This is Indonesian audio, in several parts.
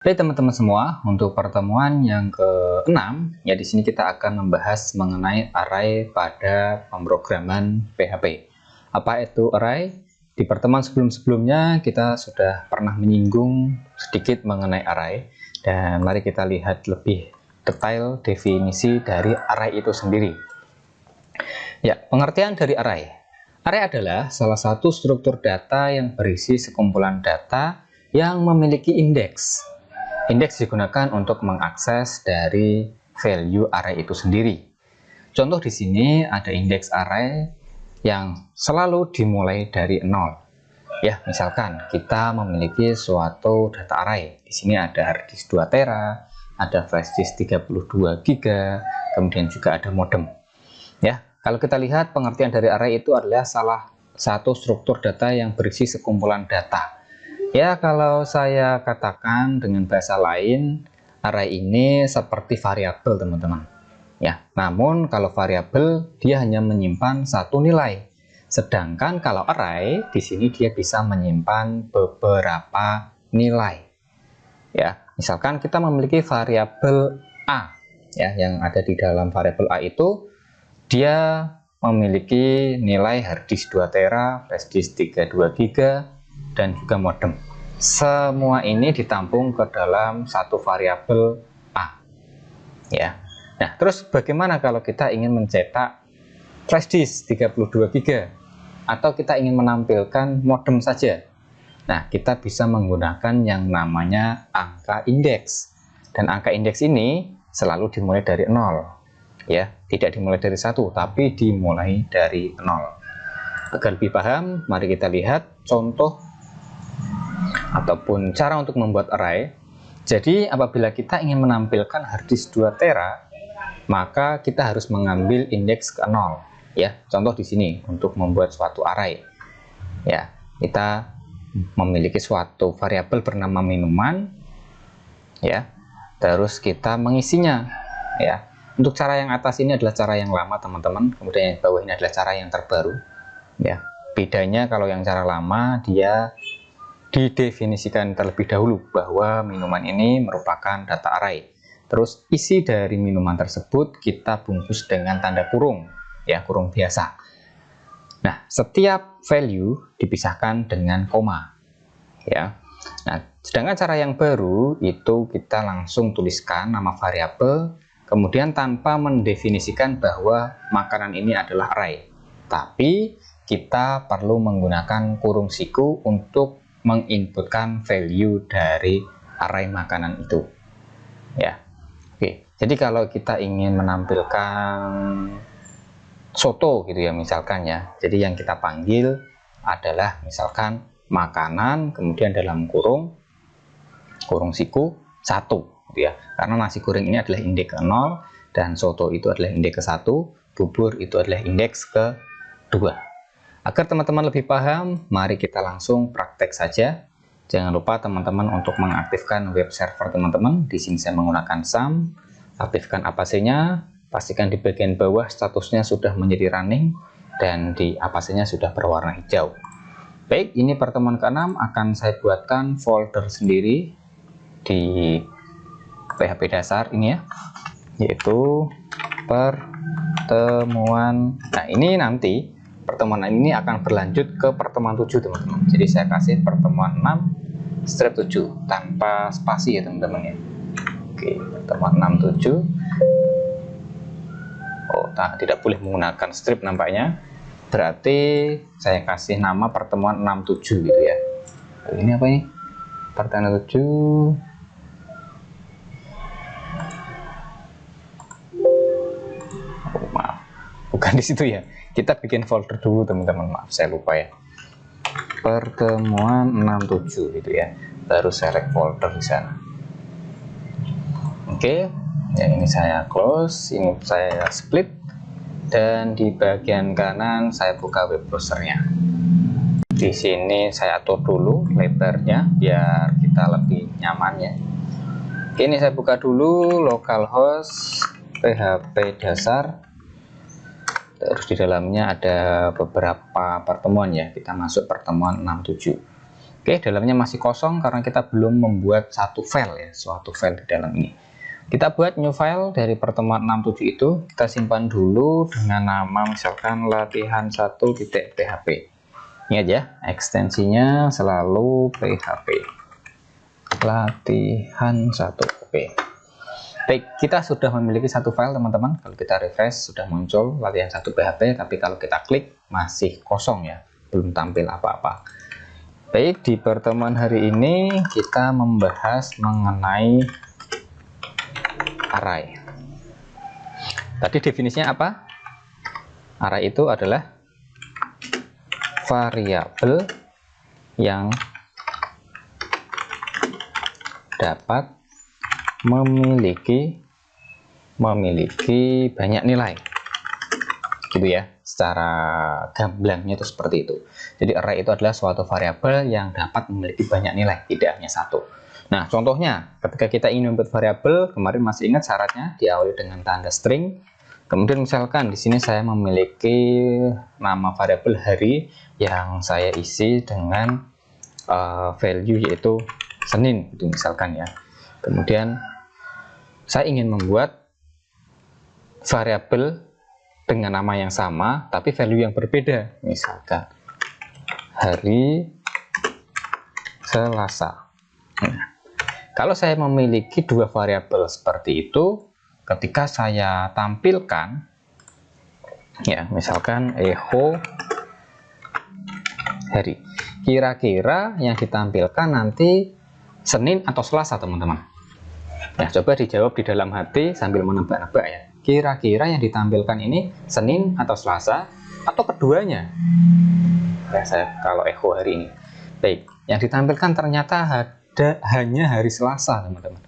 Oke teman-teman semua, untuk pertemuan yang ke-6 ya di sini kita akan membahas mengenai array pada pemrograman PHP. Apa itu array? Di pertemuan sebelum-sebelumnya kita sudah pernah menyinggung sedikit mengenai array, dan mari kita lihat lebih detail definisi dari array itu sendiri. Ya, pengertian dari array. Array adalah salah satu struktur data yang berisi sekumpulan data yang memiliki indeks. Indeks digunakan untuk mengakses dari value array itu sendiri. Contoh di sini ada indeks array yang selalu dimulai dari 0. Ya, misalkan kita memiliki suatu data array. Di sini ada hard disk 2 tera, ada flash disk 32 GB, kemudian juga ada modem. Ya, kalau kita lihat pengertian dari array itu adalah salah satu struktur data yang berisi sekumpulan data. Ya, kalau saya katakan dengan bahasa lain, array ini seperti variabel, teman-teman. Ya, namun kalau variabel dia hanya menyimpan satu nilai. Sedangkan kalau array di sini dia bisa menyimpan beberapa nilai. Ya, misalkan kita memiliki variabel A, ya, yang ada di dalam variabel A itu dia memiliki nilai hard disk 2 tera, flash disk 32 GB, dan juga modem. Semua ini ditampung ke dalam satu variabel A. Ya. Nah, terus bagaimana kalau kita ingin mencetak flash disk 32 GB atau kita ingin menampilkan modem saja? Nah, kita bisa menggunakan yang namanya angka indeks. Dan angka indeks ini selalu dimulai dari 0. Ya, tidak dimulai dari 1, tapi dimulai dari 0. Agar lebih paham, mari kita lihat contoh ataupun cara untuk membuat array. Jadi apabila kita ingin menampilkan hard disk 2 tera, maka kita harus mengambil indeks ke 0. Ya, contoh di sini untuk membuat suatu array. Ya, kita memiliki suatu variabel bernama minuman. Ya, terus kita mengisinya. Ya, untuk cara yang atas ini adalah cara yang lama, teman-teman. Kemudian yang bawah ini adalah cara yang terbaru. Ya, bedanya kalau yang cara lama dia didefinisikan terlebih dahulu bahwa minuman ini merupakan data array. Terus isi dari minuman tersebut kita bungkus dengan tanda kurung, ya, kurung biasa. Nah, setiap value dipisahkan dengan koma, ya. Nah, sedangkan cara yang baru itu kita langsung tuliskan nama variabel, kemudian tanpa mendefinisikan bahwa makanan ini adalah array. Tapi kita perlu menggunakan kurung siku untuk menginputkan value dari array makanan itu. Ya, oke. Jadi kalau kita ingin menampilkan soto gitu ya, misalkan ya. Jadi yang kita panggil adalah misalkan makanan, kemudian dalam kurung siku 1 gitu ya. Karena nasi goreng ini adalah indeks ke 0 dan soto itu adalah indeks ke 1, bubur itu adalah indeks ke 2. Agar teman-teman lebih paham, mari kita langsung praktek saja. Jangan lupa teman-teman untuk mengaktifkan web server teman-teman. Di sini saya menggunakan SAM. Aktifkan APC-nya, pastikan di bagian bawah statusnya sudah menjadi running dan di APC-nya sudah berwarna hijau. Baik, ini pertemuan ke-6 akan saya buatkan folder sendiri di PHP dasar ini ya, yaitu pertemuan. Nah, ini nanti pertemuan ini akan berlanjut ke pertemuan 7, teman-teman. Jadi saya kasih pertemuan 6/7 tanpa spasi ya, teman-teman ya. Oke, pertemuan 6/7. Oh, tidak boleh menggunakan strip nampaknya. Berarti saya kasih nama pertemuan 6/7 gitu ya. Ini apa ini? Pertemuan 7. Oh, maaf. Bukan di situ ya. Kita bikin folder dulu, teman-teman. Maaf, saya lupa ya. Pertemuan 6/7 gitu ya. Baru select folder di sana. Oke, ya ini saya close, ini saya split, dan di bagian kanan saya buka web browsernya. Di sini saya atur dulu lebarnya biar kita lebih nyaman ya. Oke, ini saya buka dulu localhost PHP dasar. Terus di dalamnya ada beberapa pertemuan ya. Kita masuk pertemuan 6/7. Oke, dalamnya masih kosong karena kita belum membuat satu file ya, suatu file di dalam ini. Kita buat new file dari pertemuan 67 itu, kita simpan dulu dengan nama misalkan latihan1.php. Ini aja, ekstensinya selalu php. Latihan1. Oke. Baik, kita sudah memiliki satu file teman-teman. Kalau kita refresh sudah muncul latihan1.php, tapi kalau kita klik masih kosong ya, belum tampil apa-apa. Baik, di pertemuan hari ini kita membahas mengenai array. Tadi definisinya apa? Array itu adalah variabel yang dapat memiliki banyak nilai. Gitu ya. Secara gamblangnya itu seperti itu. Jadi array itu adalah suatu variabel yang dapat memiliki banyak nilai, tidak hanya satu. Nah, contohnya ketika kita ingin membuat variabel, kemarin masih ingat syaratnya diawali dengan tanda string. Kemudian misalkan di sini saya memiliki nama variabel hari yang saya isi dengan value yaitu Senin, itu misalkan ya. Kemudian saya ingin membuat variabel dengan nama yang sama tapi value yang berbeda, misalkan hari Selasa. Nah, kalau saya memiliki dua variabel seperti itu, ketika saya tampilkan ya, misalkan echo hari, kira-kira yang ditampilkan nanti Senin atau Selasa teman-teman. Nah, coba dijawab di dalam hati sambil menebak-nebak ya. Kira-kira yang ditampilkan ini Senin atau Selasa atau keduanya? Ya, kalau echo hari ini. Baik, yang ditampilkan ternyata hanya hari Selasa, teman-teman.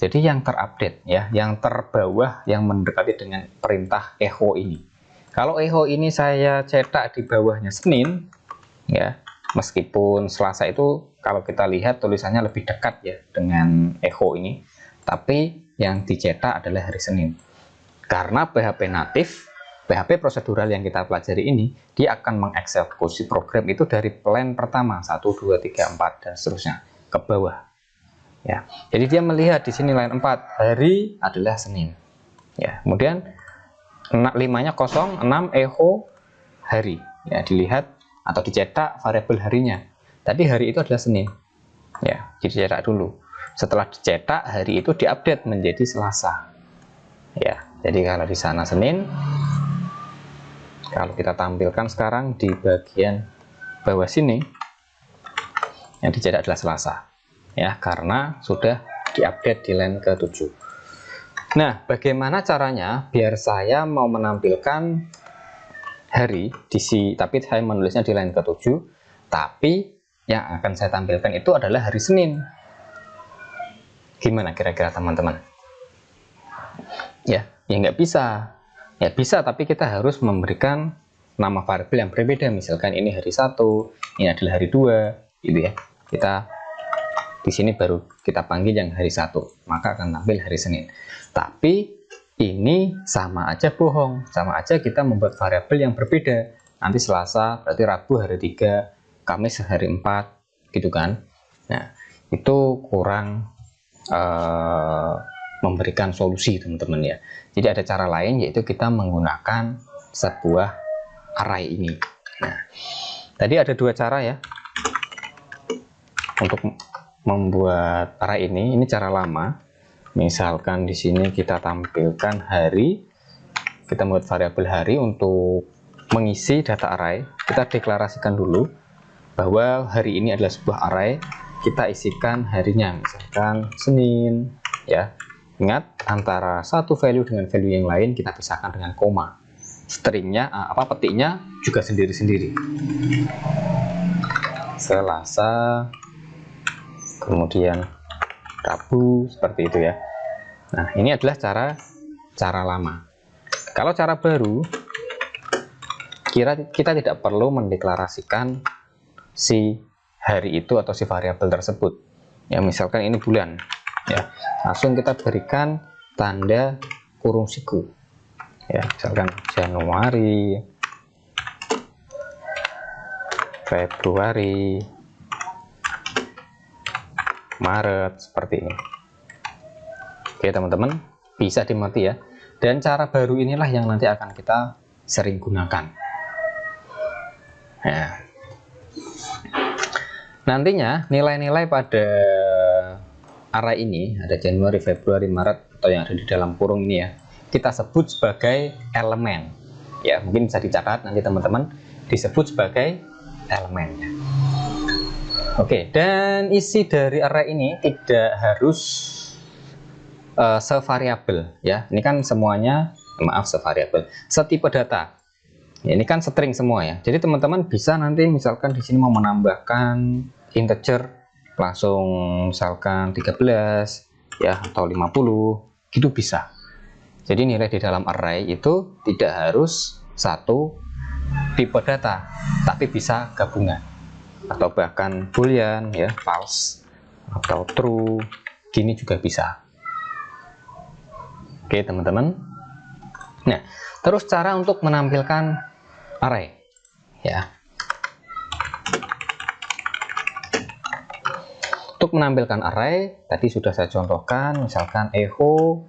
Jadi yang terupdate ya, yang terbawah yang mendekati dengan perintah echo ini. Kalau echo ini saya cetak di bawahnya Senin ya, meskipun Selasa itu kalau kita lihat tulisannya lebih dekat ya dengan echo ini, tapi yang dicetak adalah hari Senin. Karena PHP natif, PHP prosedural yang kita pelajari ini, dia akan mengeksekusi program itu dari line pertama 1, 2, 3, 4 dan seterusnya ke bawah. Ya, jadi dia melihat di sini line 4 hari adalah Senin. Ya, kemudian 5-nya kosong, 6 echo hari. Ya, dilihat atau dicetak variabel harinya. Tadi hari itu adalah Senin. Ya, dicetak dulu. Setelah dicetak hari itu diupdate menjadi Selasa. Ya, jadi kalau di sana Senin, kalau kita tampilkan sekarang di bagian bawah sini, yang dicetak adalah Selasa. Ya, karena sudah diupdate di line ke-7. Nah, bagaimana caranya biar saya mau menampilkan hari tapi saya menulisnya di line ke-7, tapi yang akan saya tampilkan itu adalah hari Senin. Gimana kira-kira teman-teman? Ya nggak bisa. Ya bisa, tapi kita harus memberikan nama variabel yang berbeda. Misalkan ini hari 1, ini adalah hari 2, gitu ya. Kita di sini baru kita panggil yang hari 1, maka akan tampil hari Senin. Tapi ini sama aja bohong, sama aja kita membuat variabel yang berbeda. Nanti Selasa berarti Rabu hari 3, Kamis hari 4, gitu kan. Nah, itu kurang memberikan solusi teman-teman ya. Jadi ada cara lain, yaitu kita menggunakan sebuah array ini. Nah, tadi ada dua cara ya untuk membuat array ini. Ini cara lama. Misalkan di sini kita tampilkan hari, kita membuat variabel hari untuk mengisi data array. Kita deklarasikan dulu bahwa hari ini adalah sebuah array. Kita isikan harinya, misalkan Senin ya. Ingat, antara satu value dengan value yang lain kita pisahkan dengan koma. Stringnya petiknya juga sendiri-sendiri. Selasa, kemudian Rabu, seperti itu ya. Nah, ini adalah cara lama. Kalau cara baru, kita tidak perlu mendeklarasikan si hari itu atau si variabel tersebut. Ya, misalkan ini bulan. Ya, langsung kita berikan tanda kurung siku. Ya, misalkan Januari, Februari, Maret, seperti ini. Oke teman-teman, bisa dimengerti ya. Dan cara baru inilah yang nanti akan kita sering gunakan. Nah, nantinya nilai-nilai pada array ini, ada Januari, Februari, Maret, atau yang ada di dalam kurung ini ya, kita sebut sebagai elemen. Ya, mungkin bisa dicatat nanti teman-teman, disebut sebagai elemen. Oke, dan isi dari array ini tidak harus sevariabel ya. Ini kan semuanya, maaf, sevariabel, setipe data. Ya, ini kan string semua ya. Jadi teman-teman bisa nanti misalkan di sini mau menambahkan integer langsung misalkan 13 ya atau 50 gitu bisa. Jadi nilai di dalam array itu tidak harus satu tipe data, tapi bisa gabungan atau bahkan boolean ya, false atau true, gini juga bisa. Oke teman-teman. Nah, terus cara untuk menampilkan array ya. Untuk menampilkan array tadi sudah saya contohkan, misalkan echo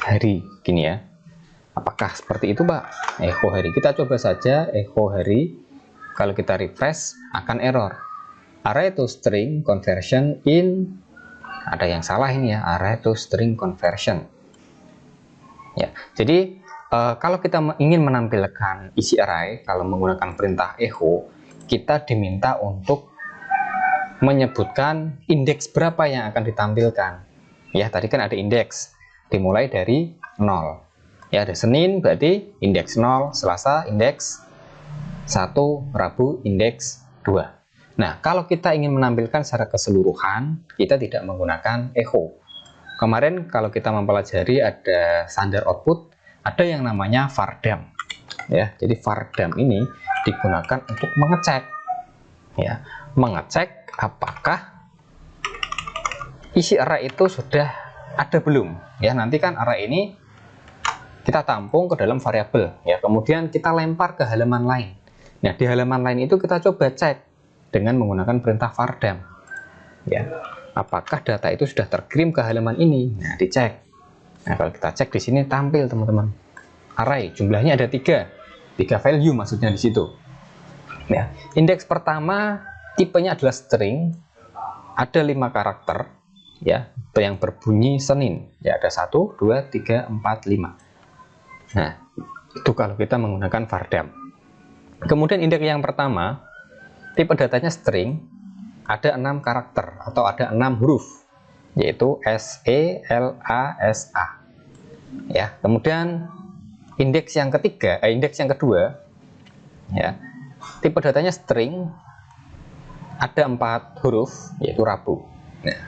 hari gini ya. Apakah seperti itu Pak? Echo hari, kita coba saja echo hari. Kalau kita refresh akan error. Array to string conversion in, ada yang salah ini ya, array to string conversion. Ya, jadi kalau kita ingin menampilkan isi array, kalau menggunakan perintah echo, kita diminta untuk menyebutkan indeks berapa yang akan ditampilkan. Ya, tadi kan ada indeks, dimulai dari 0. Ya, ada Senin berarti indeks 0, Selasa indeks 1, Rabu indeks 2. Nah, kalau kita ingin menampilkan secara keseluruhan, kita tidak menggunakan echo. Kemarin kalau kita mempelajari ada standar output, ada yang namanya vardam. Ya, jadi vardam ini digunakan untuk mengecek. Ya, mengecek apakah isi array itu sudah ada belum. Ya, nanti kan array ini kita tampung ke dalam variabel. Ya, kemudian kita lempar ke halaman lain. Nah, di halaman lain itu kita coba cek dengan menggunakan perintah vardam. Ya, apakah data itu sudah terkirim ke halaman ini? Nah, dicek. Nah, kalau kita cek di sini tampil teman-teman. Array jumlahnya ada 3 value maksudnya di situ. Ya, indeks pertama tipenya adalah string, ada 5 karakter ya, yang berbunyi Senin. Ya, ada 1, 2, 3, 4, 5. Nah, itu kalau kita menggunakan vardam. Kemudian indeks yang pertama, tipe datanya string, ada 6 karakter atau ada 6 huruf, yaitu S, E, L, A, S, A. Ya, kemudian indeks yang ketiga, indeks yang kedua, ya, tipe datanya string, ada 4 huruf, yaitu Rabu. Nah,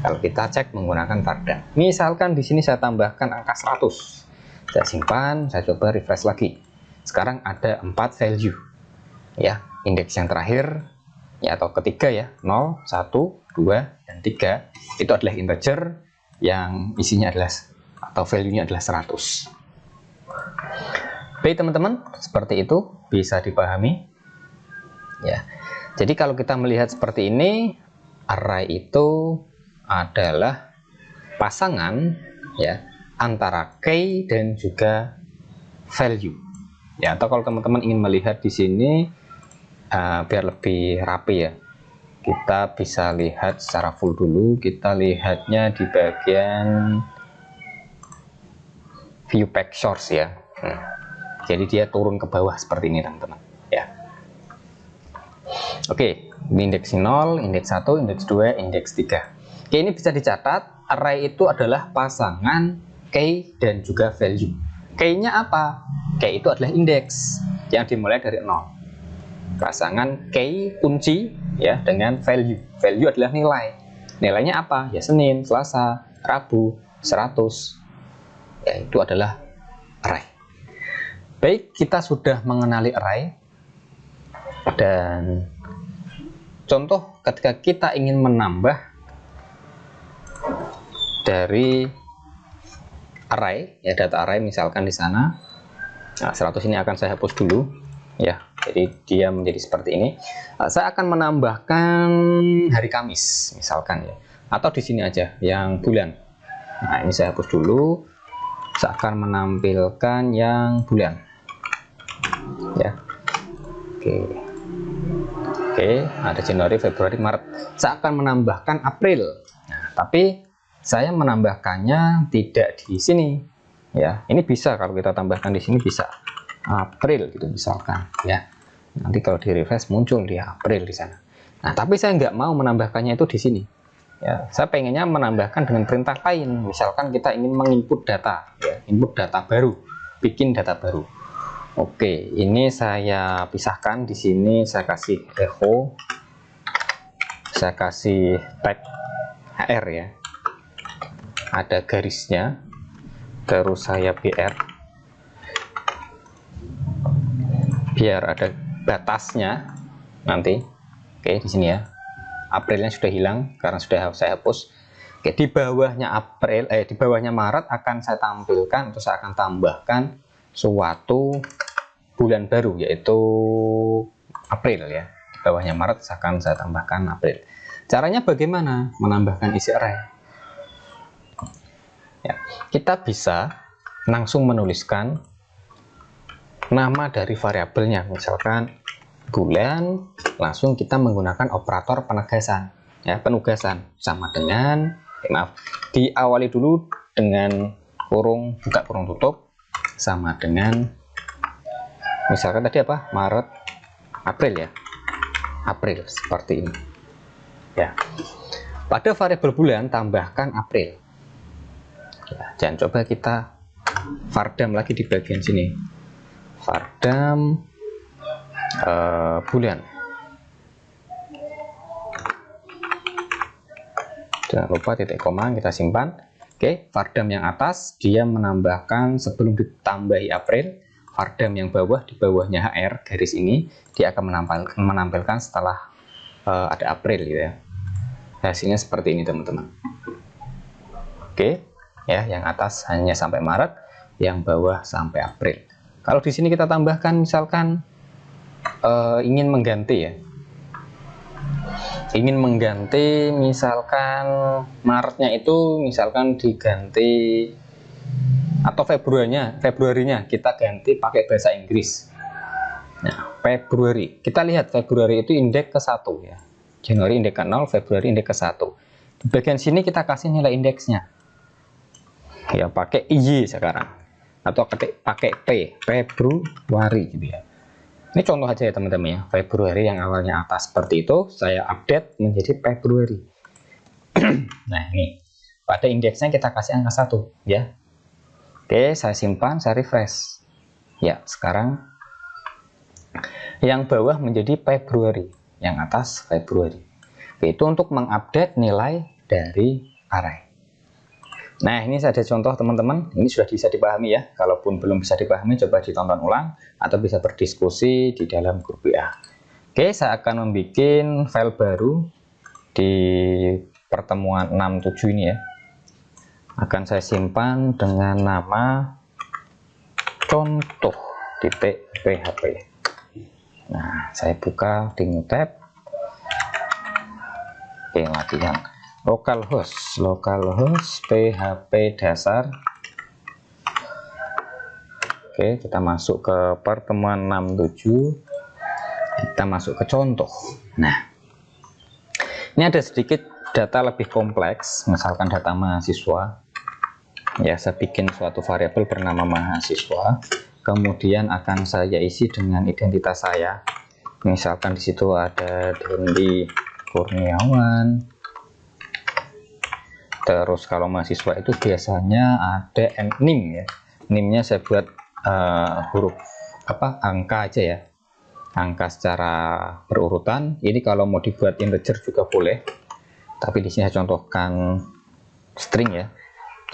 kalau kita cek menggunakan vardam, misalkan di sini saya tambahkan angka 100, saya simpan, saya coba refresh lagi. Sekarang ada 4 value. Ya, indeks yang terakhir ya atau ketiga ya, 0, 1, 2, dan 3 itu adalah integer yang isinya adalah atau value-nya adalah 100. Baik teman-teman, seperti itu bisa dipahami. Ya. Jadi kalau kita melihat seperti ini, array itu adalah pasangan ya antara key dan juga value. Ya, atau kalau teman-teman ingin melihat di sini biar lebih rapi ya, kita bisa lihat secara full dulu. Kita lihatnya di bagian view pack source ya. Jadi dia turun ke bawah seperti ini teman-teman ya. Oke, indeks 0, indeks 1, indeks 2, indeks 3. Oke, ini bisa dicatat, array itu adalah pasangan key dan juga value. Key-nya apa? Key itu adalah indeks yang dimulai dari 0. Pasangan key kunci ya dengan value. Value adalah nilai. Nilainya apa? Ya Senin, Selasa, Rabu, 100. Ya, itu adalah array. Baik, kita sudah mengenali array. Dan contoh ketika kita ingin menambah dari array ya, data array misalkan di sana. Nah, 100 ini akan saya hapus dulu ya. Jadi dia menjadi seperti ini. Saya akan menambahkan hari Kamis misalkan ya, atau di sini aja yang bulan. Nah, ini saya hapus dulu. Saya akan menampilkan yang bulan ya. Oke, ada Januari, Februari, Maret. Saya akan menambahkan April. Nah, tapi saya menambahkannya tidak di sini ya. Ini bisa kalau kita tambahkan di sini, bisa April gitu misalkan ya. Nanti kalau di refresh muncul dia April di sana. Nah, tapi saya nggak mau menambahkannya itu di sini ya. Saya pengennya menambahkan dengan perintah lain. Misalkan kita ingin menginput data ya, input data baru, bikin data baru. Oke, ini saya pisahkan. Di sini saya kasih echo, saya kasih tag HR ya, ada garisnya, terus saya BR biar ada batasnya nanti. Oke, di sini ya, Aprilnya sudah hilang karena sudah saya hapus. Oke, di bawahnya April, di bawahnya Maret akan saya tampilkan, atau saya akan tambahkan suatu bulan baru, yaitu April ya. Di bawahnya Maret akan saya tambahkan April. Caranya bagaimana menambahkan isi array ya? Kita bisa langsung menuliskan nama dari variabelnya, misalkan bulan, langsung kita menggunakan operator penegasan ya, penugasan sama dengan diawali dulu dengan kurung buka kurung tutup sama dengan misalkan tadi apa, Maret, April ya, April seperti ini ya. Pada variabel bulan tambahkan April ya. Jangan coba kita vardam lagi di bagian sini, vardam bulan. Jangan lupa titik koma kita simpan. Oke, vardam yang atas dia menambahkan sebelum ditambahi April. Vardam yang bawah, di bawahnya HR garis ini dia akan menampilkan setelah ada April gitu ya. Hasilnya seperti ini teman-teman. Oke ya, yang atas hanya sampai Maret, yang bawah sampai April. Kalau di sini kita tambahkan misalkan ingin mengganti ya, ingin mengganti misalkan Maretnya itu misalkan diganti, atau Februarinya kita ganti pakai bahasa Inggris. Nah, Februari, kita lihat Februari itu indeks ke-1 ya. Januari indeks ke-0, Februari indeks ke-1. Di bagian sini kita kasih nilai indeksnya. Ya, pakai Y sekarang. Atau pakai P, Februari gitu ya. Ini contoh aja ya teman-teman ya. Februari yang awalnya atas seperti itu, saya update menjadi Februari. Nah, ini. Pada indeksnya kita kasih angka 1 ya. Oke, saya simpan, saya refresh. Ya, sekarang yang bawah menjadi Februari, yang atas Februari. Oke, itu untuk mengupdate nilai dari array. Nah, ini ada contoh teman-teman. Ini sudah bisa dipahami ya. Kalaupun belum bisa dipahami, coba ditonton ulang atau bisa berdiskusi di dalam grup WA. Oke, saya akan membuat file baru di pertemuan 67 ini ya. Akan saya simpan dengan nama contoh.php. Nah, saya buka di new tab. Oke, latihan localhost PHP dasar. Oke, kita masuk ke pertemuan 67. Kita masuk ke contoh. Nah, ini ada sedikit data lebih kompleks, misalkan data mahasiswa. Ya, saya bikin suatu variabel bernama mahasiswa, kemudian akan saya isi dengan identitas saya. Misalkan di situ ada Dendi Kurniawan. Terus kalau mahasiswa itu biasanya ada NIM ya. NIM-nya saya buat huruf angka aja ya. Angka secara berurutan. Ini kalau mau dibuat integer juga boleh. Tapi di sini saya contohkan string ya.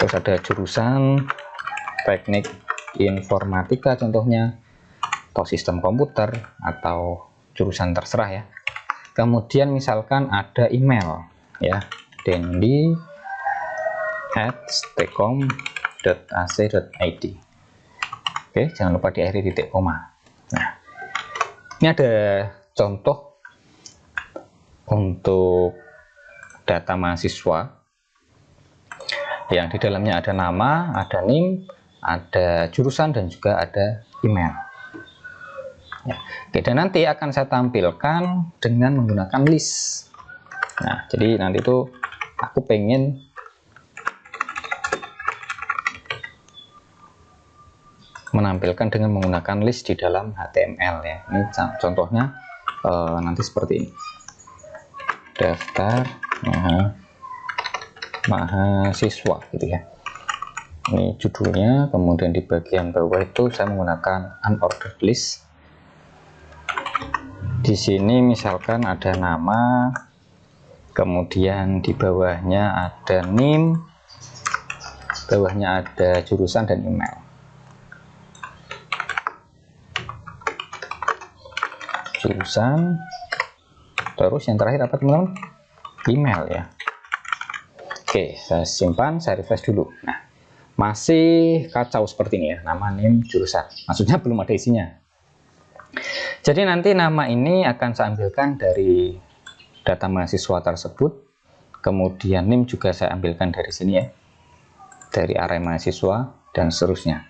Terus ada jurusan teknik informatika contohnya, atau sistem komputer, atau jurusan terserah ya. Kemudian misalkan ada email ya, dendi@stcom.ac.id. Oke, jangan lupa diakhiri titik koma. Nah, Ini ada contoh untuk data mahasiswa yang di dalamnya ada nama, ada NIM, ada jurusan, dan juga ada email. Ya. Oke, dan nanti akan saya tampilkan dengan menggunakan list. Nah, jadi nanti itu aku pengen menampilkan dengan menggunakan list di dalam HTML ya. Ini contohnya nanti seperti ini. Daftar mahasiswa gitu ya. Ini judulnya, kemudian di bagian bawah itu saya menggunakan unordered list. Di sini misalkan ada nama, kemudian di bawahnya ada NIM, bawahnya ada jurusan dan email. Jurusan, terus yang terakhir apa teman-teman? Email ya. Oke, saya simpan, saya refresh dulu. Nah, masih kacau seperti ini ya, nama, NIM, jurusan. Maksudnya belum ada isinya. Jadi nanti nama ini akan saya ambilkan dari data mahasiswa tersebut, kemudian NIM juga saya ambilkan dari sini ya, dari array mahasiswa dan seterusnya.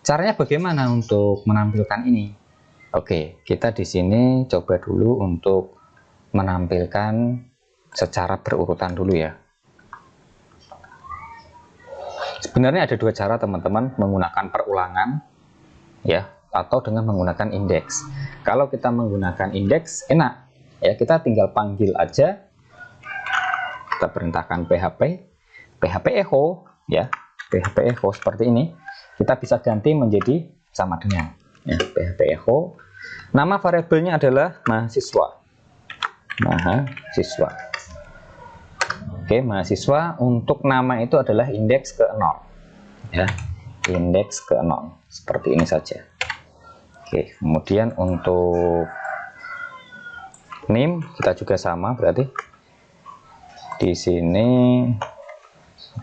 Caranya bagaimana untuk menampilkan ini? Oke, kita di sini coba dulu untuk menampilkan secara berurutan dulu ya. Sebenarnya ada dua cara teman-teman, menggunakan perulangan ya, atau dengan menggunakan indeks. Kalau kita menggunakan indeks enak ya, kita tinggal panggil aja, kita perintahkan php echo ya, php echo seperti ini. Kita bisa ganti menjadi sama dengan ya, php echo. Nama variabelnya adalah mahasiswa. Oke, mahasiswa. Untuk nama itu adalah indeks ke 0 ya, indeks ke 0 seperti ini saja. Oke, kemudian untuk NIM kita juga sama, berarti di sini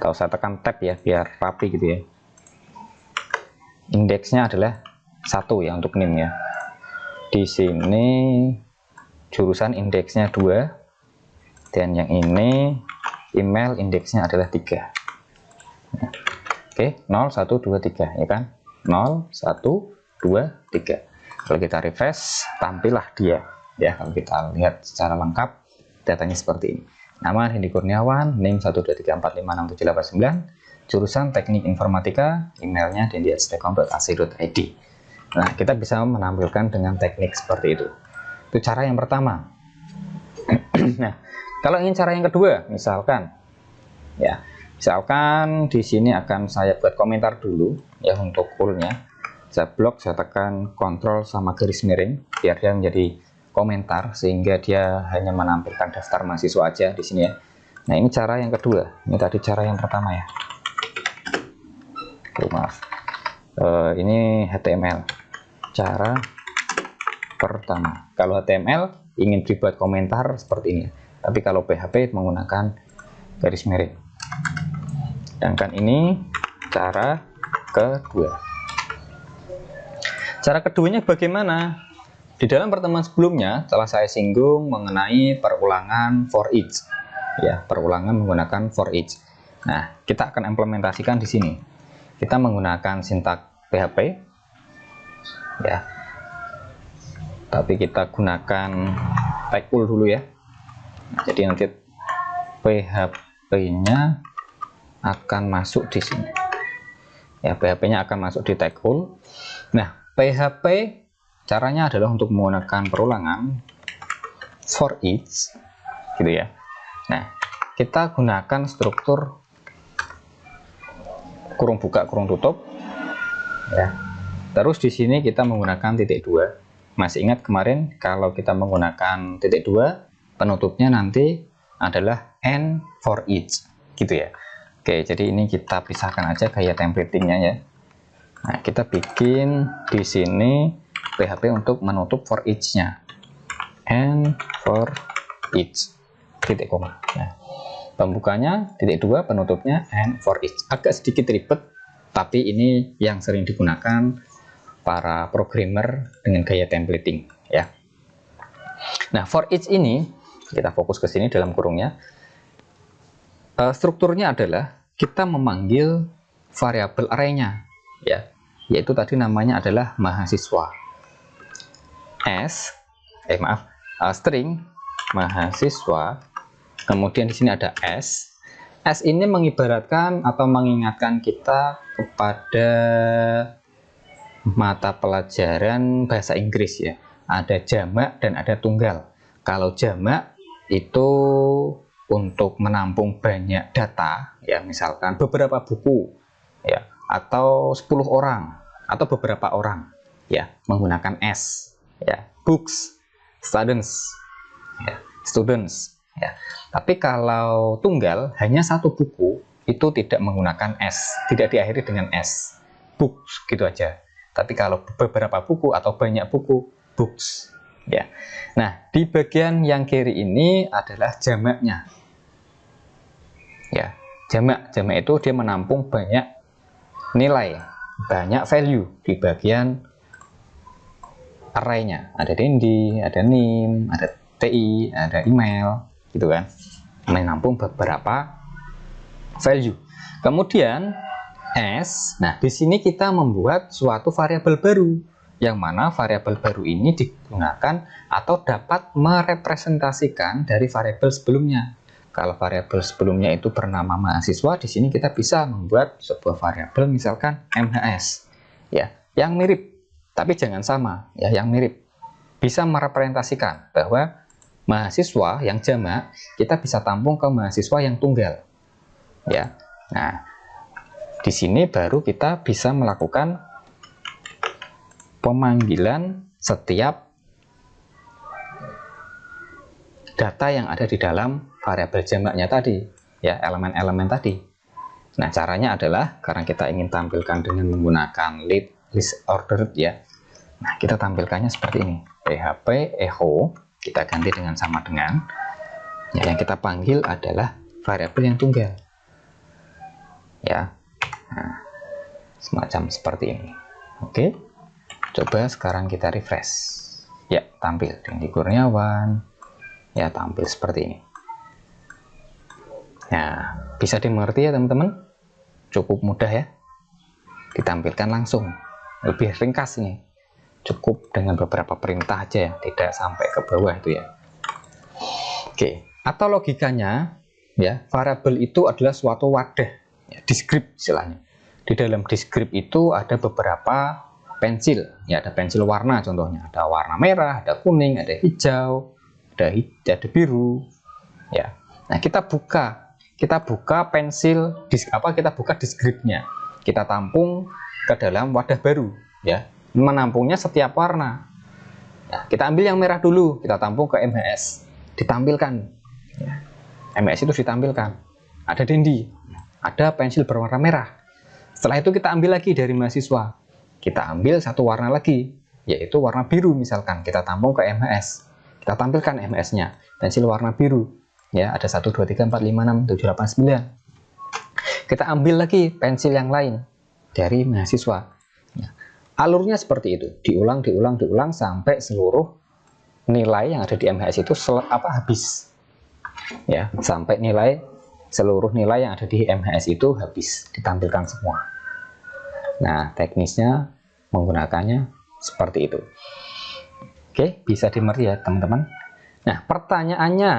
atau saya tekan tab ya biar rapi gitu ya. Indeksnya adalah 1 ya untuk NIM ya. Di sini jurusan indeksnya 2, dan yang ini email indeksnya adalah 3. Oke, 0 1 2 3 ya kan, 0 1 2 3. Kalau kita refresh, tampillah dia ya. Kalau kita lihat secara lengkap, datanya seperti ini. Nama Hendy Kurniawan, NIM 123456789, jurusan Teknik Informatika, emailnya dendy@stekom.ac.id. Nah, kita bisa menampilkan dengan teknik seperti itu. Itu cara yang pertama. Nah, kalau ingin cara yang kedua, misalkan di sini akan saya buat komentar dulu ya untuk fullnya. Saya blok, saya tekan Ctrl sama garis miring biar dia menjadi komentar, sehingga dia hanya menampilkan daftar mahasiswa aja di sini ya. Nah, ini cara yang kedua. Ini tadi cara yang pertama ya. Maaf. Ini HTML. Cara pertama. Kalau HTML ingin dibuat komentar seperti ini, tapi kalau PHP menggunakan garis miring. Sedangkan ini cara kedua. Cara keduanya bagaimana? Di dalam pertemuan sebelumnya telah saya singgung mengenai perulangan for each ya, perulangan menggunakan for each. Nah, kita akan implementasikan di sini. Kita menggunakan sintaks PHP ya, tapi kita gunakan tag ul dulu ya. Jadi nanti PHP-nya akan masuk di sini ya, PHP-nya akan masuk di tag ul. Nah, PHP caranya adalah untuk menggunakan perulangan for each gitu ya. Nah, kita gunakan struktur kurung buka kurung tutup ya. Terus di sini kita menggunakan titik 2. Masih ingat kemarin kalau kita menggunakan titik 2, penutupnya nanti adalah and for each gitu ya. Oke, jadi ini kita pisahkan aja gaya templatingnya ya. Nah, kita bikin di sini PHP untuk menutup for each-nya, and for each titik koma. Nah, pembukanya titik 2, penutupnya and for each. Agak sedikit ribet, tapi ini yang sering digunakan para programmer dengan gaya templating ya. Nah, for each ini kita fokus ke sini dalam kurungnya. Strukturnya adalah kita memanggil variabel array-nya ya, yaitu tadi namanya adalah mahasiswa. String mahasiswa, kemudian di sini ada S. S ini mengibaratkan atau mengingatkan kita kepada mata pelajaran bahasa Inggris ya. Ada jamak dan ada tunggal. Kalau jamak itu untuk menampung banyak data ya, misalkan beberapa buku ya, atau 10 orang atau beberapa orang ya, menggunakan S ya. Books, students ya. Tapi kalau tunggal hanya satu buku, itu tidak menggunakan S, tidak diakhiri dengan S, books gitu aja. Tapi kalau beberapa buku atau banyak buku, books ya. Nah, di bagian yang kiri ini adalah jamaknya ya. Jamak itu dia menampung banyak nilai, banyak value di bagian array-nya. Ada DND, ada NIM, ada TI, ada email gitu kan, menampung beberapa value. Kemudian S, nah di sini kita membuat suatu variabel baru, yang mana variabel baru ini digunakan atau dapat merepresentasikan dari variabel sebelumnya. Kalau variabel sebelumnya itu bernama mahasiswa, di sini kita bisa membuat sebuah variabel misalkan MHS ya, yang mirip tapi jangan sama ya, yang mirip, bisa merepresentasikan bahwa mahasiswa yang jamak kita bisa tampung ke mahasiswa yang tunggal ya. Nah, di sini baru kita bisa melakukan pemanggilan setiap data yang ada di dalam variabel jamaknya tadi ya, elemen-elemen tadi. Nah, caranya adalah karena kita ingin tampilkan dengan menggunakan list ordered ya. Nah, kita tampilkannya seperti ini. PHP echo kita ganti dengan sama dengan ya, yang kita panggil adalah variabel yang tunggal ya. Nah, semacam seperti ini. Oke, coba sekarang kita refresh ya, tampil Dendi Kurniawan ya, tampil seperti ini. Nah, bisa dimengerti ya teman-teman, cukup mudah ya, ditampilkan langsung, lebih ringkas ini, cukup dengan beberapa perintah aja ya, tidak sampai ke bawah itu ya. Oke, atau logikanya ya, variabel itu adalah suatu wadah ya, descript istilahnya. Di dalam descript itu ada beberapa pensil ya, ada pensil warna contohnya, ada warna merah, ada kuning, ada hijau, ada biru ya. Nah, kita buka pensil kita buka descriptnya, kita tampung ke dalam wadah baru ya, menampungnya setiap warna. Nah, kita ambil yang merah dulu, kita tampung ke MHS, ditampilkan ya. MHS itu ditampilkan, ada Dendi, ada pensil berwarna merah. Setelah itu kita ambil lagi dari mahasiswa, kita ambil satu warna lagi, yaitu warna biru misalkan, kita tampung ke MHS, kita tampilkan MHS-nya, pensil warna biru ya, ada 1, 2, 3, 4, 5, 6, 7, 8, 9. Kita ambil lagi pensil yang lain dari mahasiswa ya. Alurnya seperti itu, diulang sampai seluruh nilai yang ada di MHS itu habis ya, sampai seluruh nilai yang ada di MHS itu habis, ditampilkan semua. Nah, teknisnya menggunakannya seperti itu. Oke, bisa dimengerti ya teman-teman. Nah, pertanyaannya,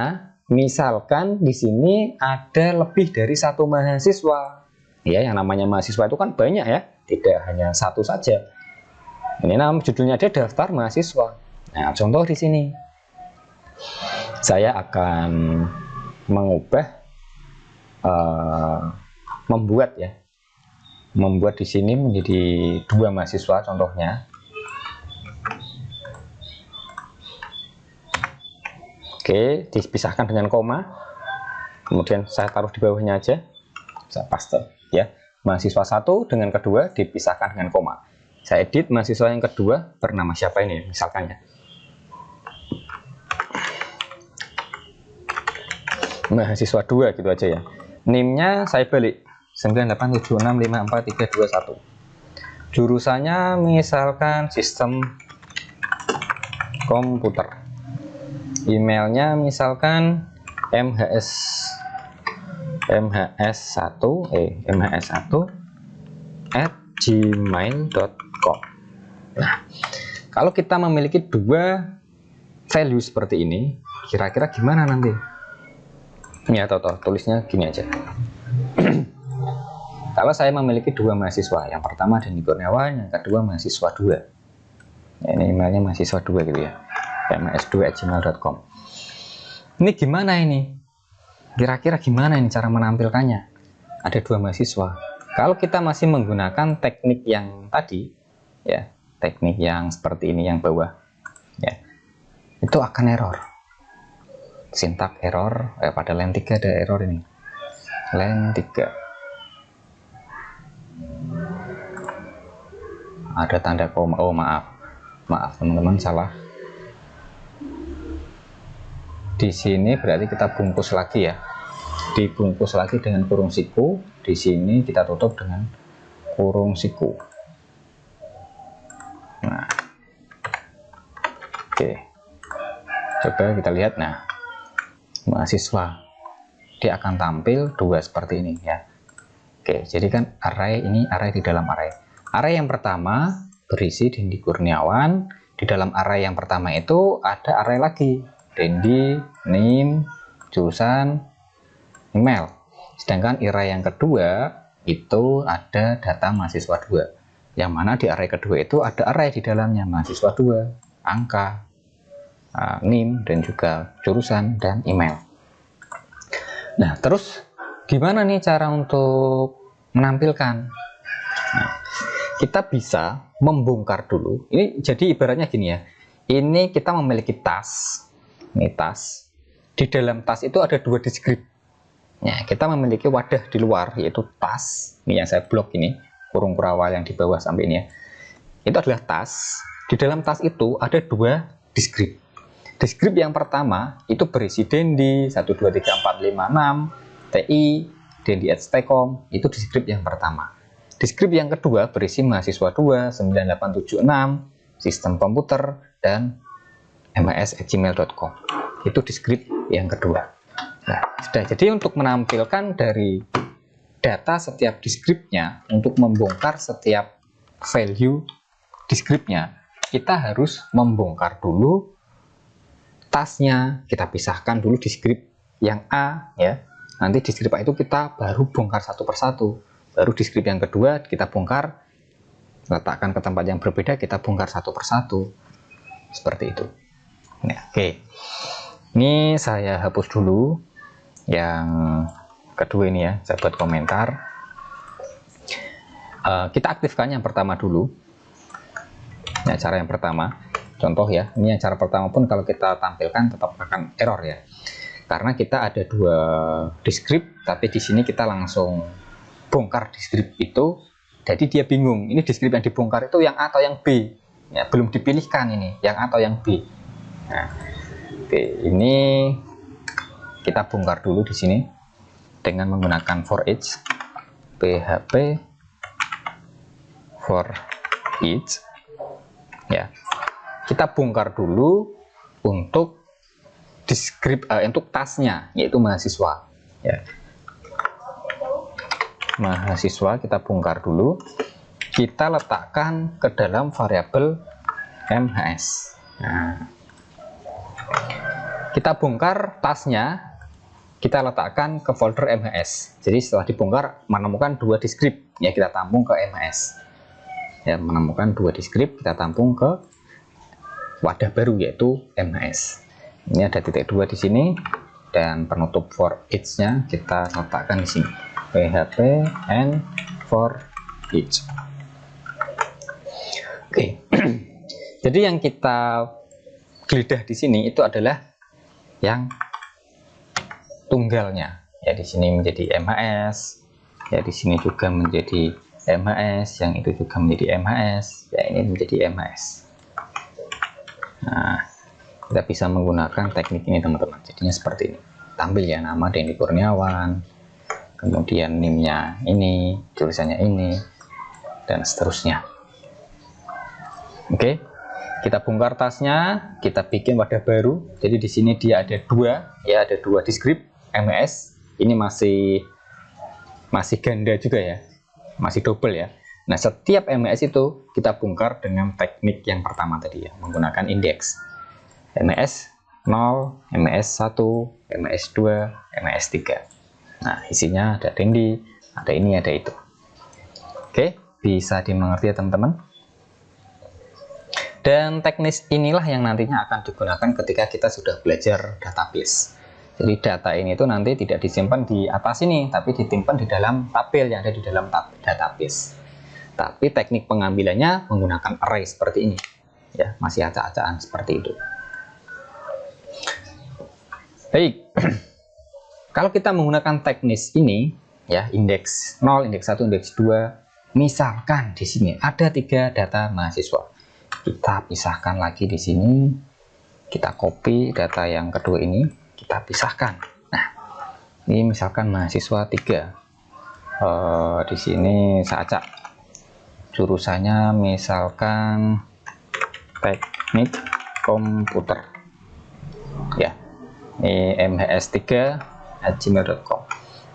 misalkan di sini ada lebih dari satu mahasiswa ya, yang namanya mahasiswa itu kan banyak ya, tidak hanya satu saja. Ini judulnya ada daftar mahasiswa. Nah, contoh di sini saya akan mengubah membuat di sini menjadi 2 mahasiswa contohnya. Oke, dipisahkan dengan koma, kemudian saya taruh di bawahnya aja, saya paste ya, mahasiswa 1 dengan kedua dipisahkan dengan koma. Saya edit mahasiswa yang kedua bernama siapa ini misalkan ya, mahasiswa 2 gitu aja ya. NIM-nya saya balik 987654321. Jurusannya misalkan sistem komputer. Emailnya misalkan mhs1@gmail.com. Nah, kalau kita memiliki dua value seperti ini, kira-kira gimana nanti? Ya, tulisnya gini aja. Kalau saya memiliki dua mahasiswa, yang pertama Denny Kurniawan, yang kedua mahasiswa 2. Ya, ini emailnya mahasiswa 2 gitu ya, ms2@gmail.com. Ini gimana ini? Kira-kira gimana ini cara menampilkannya? Ada dua mahasiswa. Kalau kita masih menggunakan teknik yang tadi, ya, teknik yang seperti ini yang bawah, ya, itu akan error. Sintak error, pada line 3 ada error ini. Line 3. Ada tanda koma. Oh, maaf teman-teman, salah. Di sini berarti kita bungkus lagi ya, dibungkus lagi dengan kurung siku. Di sini kita tutup dengan kurung siku. Nah, oke, coba kita lihat. Nah, mahasiswa, dia akan tampil dua seperti ini ya. Oke, jadi kan array ini array di dalam array. Array yang pertama berisi Denny Kurniawan. Di dalam array yang pertama itu ada array lagi, Denny, name, jurusan, email. Sedangkan array yang kedua itu ada data mahasiswa 2. Yang mana di array kedua itu ada array di dalamnya mahasiswa 2, angka, name, dan juga jurusan dan email. Nah, terus gimana nih cara untuk menampilkan? Nah, kita bisa membongkar dulu. Ini jadi ibaratnya gini ya. Ini kita memiliki tas. Ini tas. Di dalam tas itu ada dua deskrip. Ya, kita memiliki wadah di luar yaitu tas. Ini yang saya blok ini, kurung kurawal yang di bawah sampai ini ya. Itu adalah tas. Di dalam tas itu ada dua deskrip. Deskrip yang pertama itu berisi Dendy 123456 TI, Dendy@stekom, itu deskrip yang pertama. Deskrip yang kedua berisi mahasiswa 2, 9876, sistem komputer, dan ms@gmail.com. Itu deskrip yang kedua. Nah, sudah. Jadi untuk menampilkan dari data setiap deskripnya, untuk membongkar setiap value deskripnya, kita harus membongkar dulu tasnya. Kita pisahkan dulu deskrip yang A ya. Nanti deskrip A itu kita baru bongkar satu persatu. Baru deskrip yang kedua kita bongkar, letakkan ke tempat yang berbeda, kita bongkar satu persatu. Seperti itu. Nah, oke. Ini saya hapus dulu yang kedua ini ya, saya buat komentar. Kita aktifkan yang pertama dulu. Nah, cara yang pertama, contoh ya, ini yang cara pertama pun kalau kita tampilkan tetap akan error ya. Karena kita ada dua deskrip, tapi di sini kita langsung bongkar deskrip itu, jadi dia bingung. Ini deskrip yang dibongkar itu yang A atau yang B? Ya, belum dipilihkan ini, yang A atau yang B. Nah, oke, ini kita bongkar dulu di sini dengan menggunakan for each, php for each. Ya, kita bongkar dulu untuk deskrip, untuk tasnya, yaitu mahasiswa. Ya. Mahasiswa kita bongkar dulu, kita letakkan ke dalam variabel mhs. Nah, kita bongkar tasnya, kita letakkan ke folder mhs. Jadi setelah dibongkar menemukan dua deskrip, ya kita tampung ke mhs. Ya, menemukan dua deskrip, kita tampung ke wadah baru yaitu mhs. Ini ada titik 2 di sini, dan penutup for each-nya kita letakkan di sini. PHP and for each. Oke. Jadi yang kita geledah di sini itu adalah yang tunggalnya. Ya, di sini menjadi MHS, ya di sini juga menjadi MHS, yang itu juga menjadi MHS, ya ini menjadi MHS. Nah, kita bisa menggunakan teknik ini teman-teman. Jadinya seperti ini. Tampil ya nama Denny Kurniawan, kemudian NIM-nya ini, tulisannya ini, dan seterusnya. Oke, kita bongkar tasnya, kita bikin wadah baru. Jadi di sini dia ada dua, ya, ada dua disk grip MES. Ini masih ganda juga ya, masih double ya. Nah, setiap MES itu kita bongkar dengan teknik yang pertama tadi ya, menggunakan indeks MES 0, MES 1, MES 2, MES 3. Nah, isinya ada Dendi, ada ini, ada itu. Oke, bisa dimengerti ya teman-teman. Dan teknis inilah yang nantinya akan digunakan ketika kita sudah belajar database. Jadi data ini tuh nanti tidak disimpan di atas ini, tapi disimpan di dalam tabel yang ada di dalam database. Tapi teknik pengambilannya menggunakan array seperti ini, ya, masih acak-acakan seperti itu. Baik, kalau kita menggunakan teknis ini, ya, indeks 0, indeks 1, indeks 2, misalkan di sini ada 3 data mahasiswa. Kita pisahkan lagi di sini, kita copy data yang kedua ini, kita pisahkan. Nah, ini misalkan mahasiswa 3. Di sini saya acak jurusannya misalkan teknik komputer. Ya, ini mhs3@gmail.com.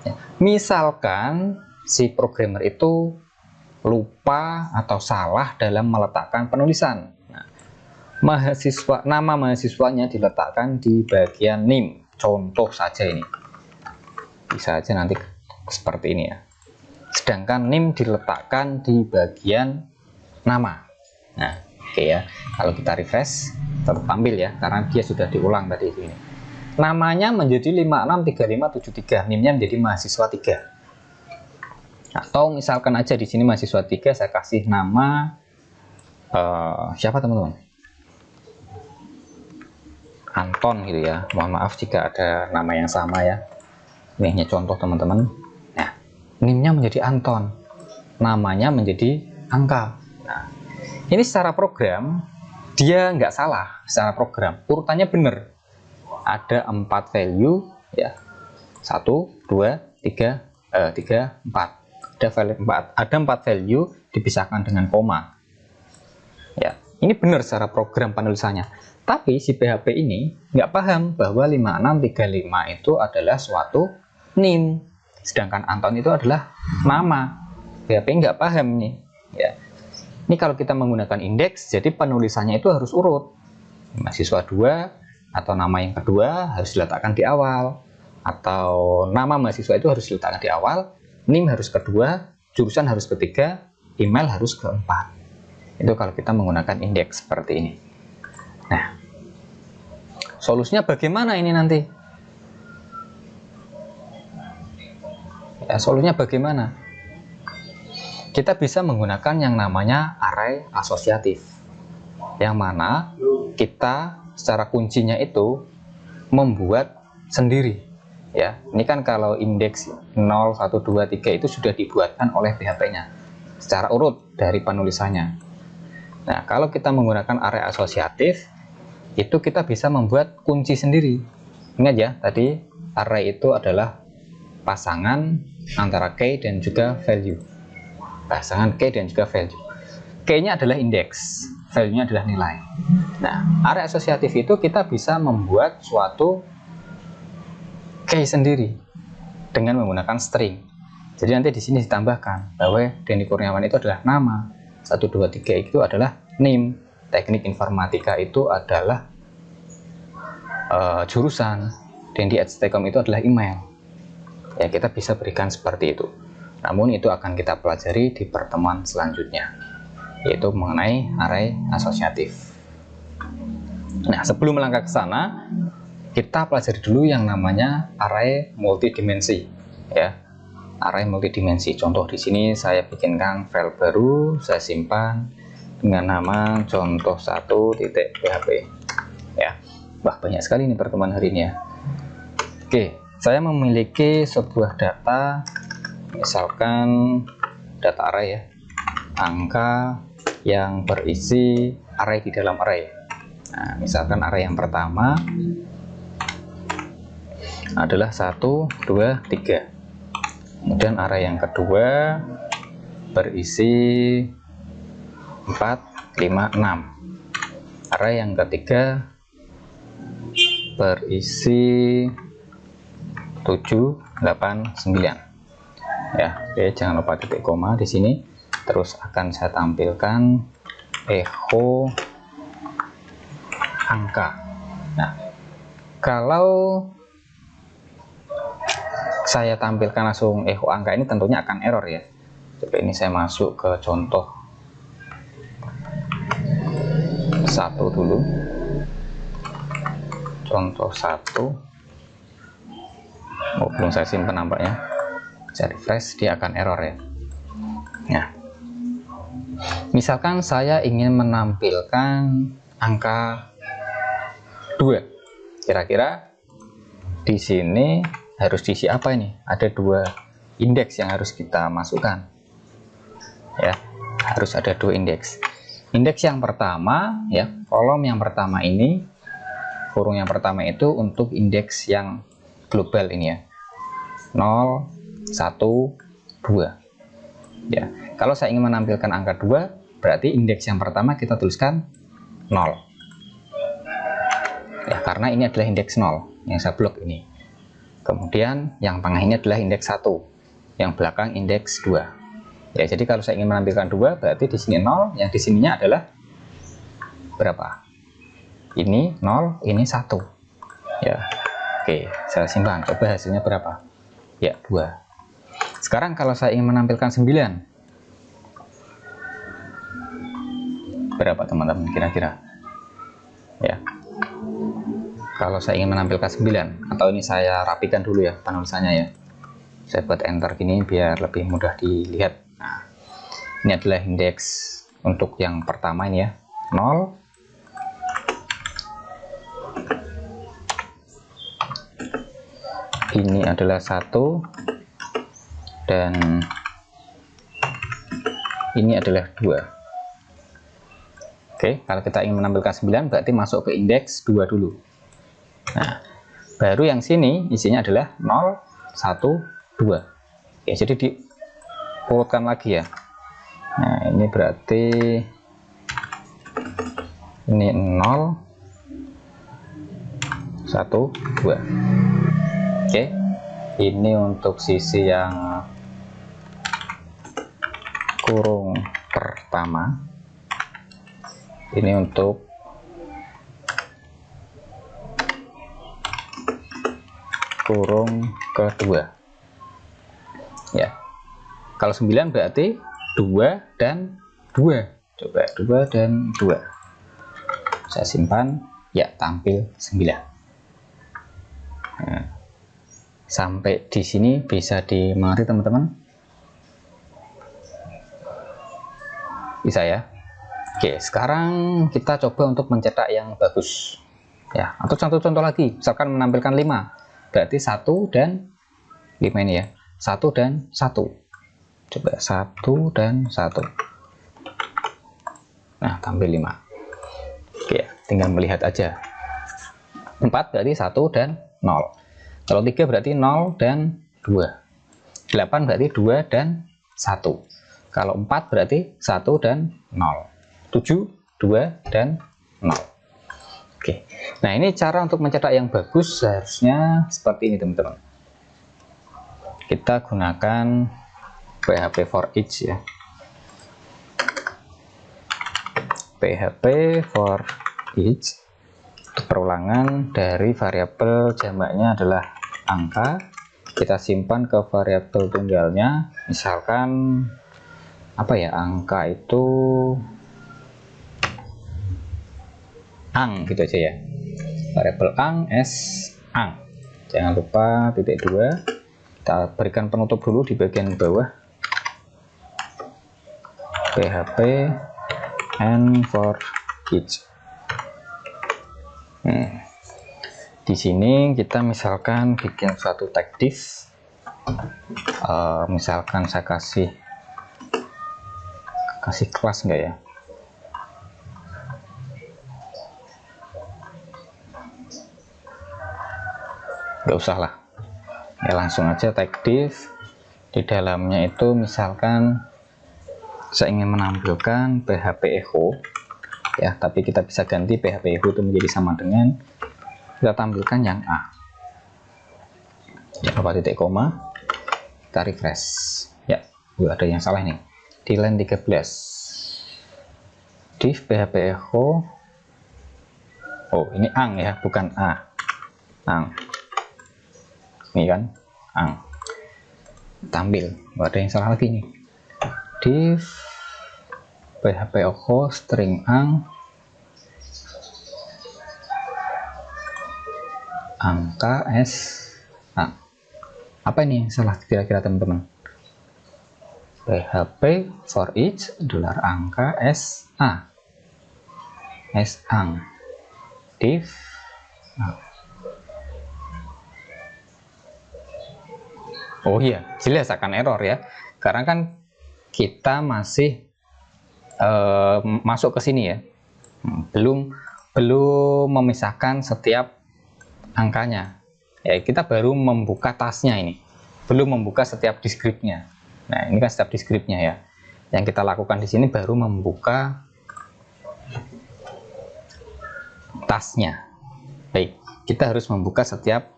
Ya, misalkan si programmer itu lupa atau salah dalam meletakkan penulisan. Nah, nama mahasiswanya diletakkan di bagian NIM. Contoh saja ini. Bisa aja nanti seperti ini ya. Sedangkan NIM diletakkan di bagian nama. Nah, oke ya. Kalau kita refresh, tetap ambil ya, karena dia sudah diulang tadi ini. Namanya menjadi 563573, NIM-nya menjadi mahasiswa 3. Atau misalkan aja di sini mahasiswa 3 saya kasih nama siapa teman-teman? Anton gitu ya. Mohon maaf jika ada nama yang sama ya. Ini hanya contoh teman-teman. Nah, NIM-nya menjadi Anton, namanya menjadi angka. Nah, ini secara program dia nggak salah, secara program urutannya benar. Ada 4 value ya. 1, 2, 3, 4. Ada 4 value dipisahkan dengan koma. Ya, ini benar secara program penulisannya. Tapi si PHP ini nggak paham bahwa 5635 itu adalah suatu NIM, sedangkan Anton itu adalah nama. PHP nggak paham nih. Ya, ini kalau kita menggunakan indeks, jadi penulisannya itu harus urut. Mahasiswa 2 atau nama yang kedua harus diletakkan di awal, atau nama mahasiswa itu harus diletakkan di awal. NIM harus kedua, jurusan harus ketiga, email harus keempat. Itu kalau kita menggunakan indeks seperti ini. Nah, solusinya bagaimana ini nanti? Ya, solusinya bagaimana? Kita bisa menggunakan yang namanya array asosiatif, yang mana kita secara kuncinya itu membuat sendiri. Ya, ini kan kalau indeks 0, 1, 2, 3 itu sudah dibuatkan oleh PHP-nya secara urut dari penulisannya. Nah, kalau kita menggunakan array asosiatif, itu kita bisa membuat kunci sendiri. Ingat ya, tadi array itu adalah pasangan antara key dan juga value. Pasangan key dan juga value. Key-nya adalah indeks, value-nya adalah nilai. Nah, array asosiatif itu kita bisa membuat suatu key sendiri dengan menggunakan string. Jadi nanti di sini ditambahkan bahwa Denny Kurniawan itu adalah nama, 1, 2, 3 itu adalah NIM, teknik informatika itu adalah jurusan, Dendi@stcom itu adalah email. Ya, kita bisa berikan seperti itu. Namun itu akan kita pelajari di pertemuan selanjutnya, yaitu mengenai array asosiatif. Nah, sebelum melangkah ke sana, kita pelajari dulu yang namanya array multidimensi, ya. Array multidimensi. Contoh di sini saya bikinkan file baru, saya simpan dengan nama contoh 1.php. Ya. Wah, banyak sekali nih pertemuan hari ini ya. Oke, saya memiliki sebuah data, misalkan data array ya. Angka yang berisi array di dalam array. Nah, misalkan array yang pertama adalah 1, 2, 3. Kemudian array yang kedua berisi 4, 5, 6. Array yang ketiga berisi 7, 8, 9. Ya, oke, jangan lupa titik koma di sini. Terus akan saya tampilkan echo angka. Nah, kalau saya tampilkan langsung echo angka ini tentunya akan error ya. Coba ini saya masuk ke contoh 1 dulu. Contoh 1. Oh, belum saya simpan nampaknya. Saya refresh, dia akan error ya. Nah, misalkan saya ingin menampilkan angka 2. Kira-kira di sini harus diisi apa ini? Ada 2 indeks yang harus kita masukkan. Ya, harus ada 2 indeks. Indeks yang pertama ya, kolom yang pertama ini, kurung yang pertama itu untuk indeks yang global ini ya. 0, 1, 2. Ya, kalau saya ingin menampilkan angka 2, berarti indeks yang pertama kita tuliskan 0. Ya, karena ini adalah indeks 0 yang saya blok ini. Kemudian yang tengah ini adalah indeks 1, yang belakang indeks 2. Ya, jadi kalau saya ingin menampilkan 2, berarti di sini 0, yang di sininya adalah berapa? Ini 0, ini 1. Ya. Oke, saya simpan. Coba hasilnya berapa? Ya, 2. Sekarang kalau saya ingin menampilkan 9. Berapa teman-teman kira-kira? Ya. Kalau saya ingin menampilkan 9, atau ini saya rapikan dulu ya penulisannya ya. Saya buat enter gini biar lebih mudah dilihat. Nah, ini adalah indeks untuk yang pertama ini ya, 0, ini adalah 1, dan ini adalah 2. Oke, kalau kita ingin menampilkan 9 berarti masuk ke indeks 2 dulu. Nah, baru yang sini isinya adalah 0, 1, 2. Oke, jadi diurutkan lagi ya. Nah, ini berarti ini 0, 1, 2. Oke, ini untuk sisi yang kurung pertama, ini untuk kurung kedua ya. Kalau 9 berarti 2 dan 2. Coba 2 dan 2. Saya simpan ya, tampil 9. Nah, sampai di sini bisa dimengerti teman-teman? Bisa ya. Oke, sekarang kita coba untuk mencetak yang bagus ya, atau contoh-contoh lagi. Misalkan menampilkan 5, berarti 1 dan 5 ini ya, 1 dan 1. Coba 1 dan 1. Nah, tampil 5. Oke, tinggal melihat aja. 4 berarti 1 dan 0. Kalau 3 berarti 0 dan 2. 8 berarti 2 dan 1. Kalau 4 berarti 1 dan 0. 7, 2 dan 0. Oke. Nah, ini cara untuk mencetak yang bagus seharusnya seperti ini teman-teman. Kita gunakan PHP for each ya. PHP for each perulangan dari variabel jamaknya adalah angka, kita simpan ke variabel tunggalnya, misalkan apa ya, angka itu ang gitu aja ya, variabel ang s ang. Jangan lupa titik 2, kita berikan penutup dulu di bagian bawah, PHP and for each. Di sini kita misalkan bikin suatu tag div, misalkan saya kasih kelas enggak ya, nggak usah lah ya, langsung aja tag div. Di dalamnya itu misalkan saya ingin menampilkan PHP echo ya, tapi kita bisa ganti PHP echo itu menjadi sama dengan, kita tampilkan yang A. Jangan lupa titik koma, kita refresh. Ya, ada yang salah nih. Di line 13 div PHP echo, oh ini ang ya, bukan A, ang ini kan ang, tampil. Ada yang salah lagi nih. Div PHP echo string ang angka s a. Apa ini yang salah kira-kira teman-teman? PHP for each dolar angka s a, s ang div oh iya, jelas akan error ya, karena kan kita masih masuk ke sini ya, belum memisahkan setiap angkanya ya, kita baru membuka tasnya ini, belum membuka setiap deskripsinya. Nah ini kan setiap deskripsinya ya, yang kita lakukan di sini baru membuka tasnya. Baik, kita harus membuka setiap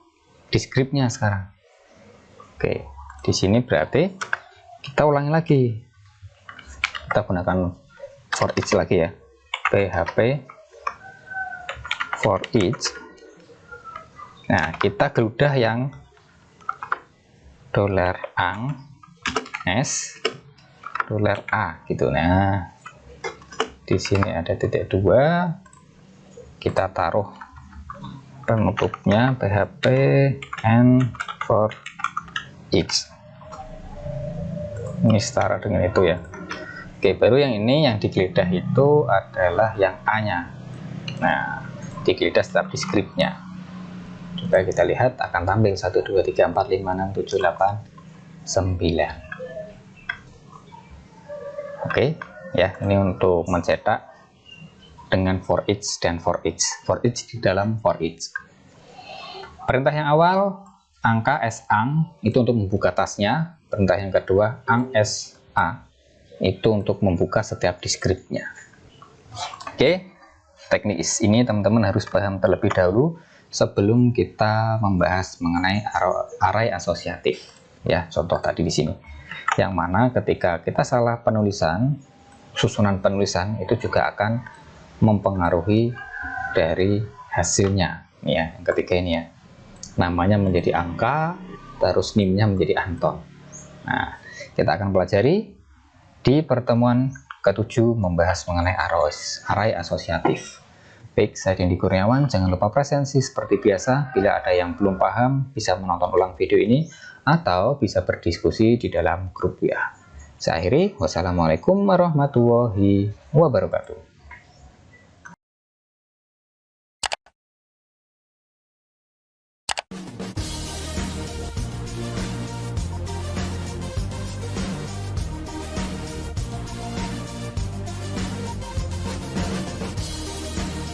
deskripsinya sekarang. Oke, di sini berarti kita ulangi lagi, kita gunakan for each lagi ya, PHP for each. Nah, kita geludah yang dolar ang s dolar a gitu. Nah, di sini ada titik 2, kita taruh penutupnya PHP and for each. Ini setara dengan itu ya. Oke, baru yang ini yang digeledah itu adalah yang A-nya. Nah, digeledah setiap deskripsinya. Coba kita lihat, akan tampil 1, 2, 3, 4, 5, 6, 7, 8, 9. Oke, ya, ini untuk mencetak dengan for each dan for each di dalam for each. Perintah yang awal, angka s-ang, itu untuk membuka tasnya. Perintah yang kedua, ang s-a, itu untuk membuka setiap deskripsinya. Oke, teknik ini teman-teman harus paham terlebih dahulu sebelum kita membahas mengenai array asosiatif. Ya, contoh tadi di sini, yang mana ketika kita salah penulisan, susunan penulisan itu juga akan mempengaruhi dari hasilnya. Ya, yang ketiga ini ya, namanya menjadi angka, terus nimnya menjadi Anton. Nah, kita akan pelajari di pertemuan ke-7 membahas mengenai array asosiatif. Baik, saya Dendi Kurniawan, jangan lupa presensi seperti biasa. Bila ada yang belum paham, bisa menonton ulang video ini atau bisa berdiskusi di dalam grup WA. Saya akhiri, wassalamualaikum warahmatullahi wabarakatuh.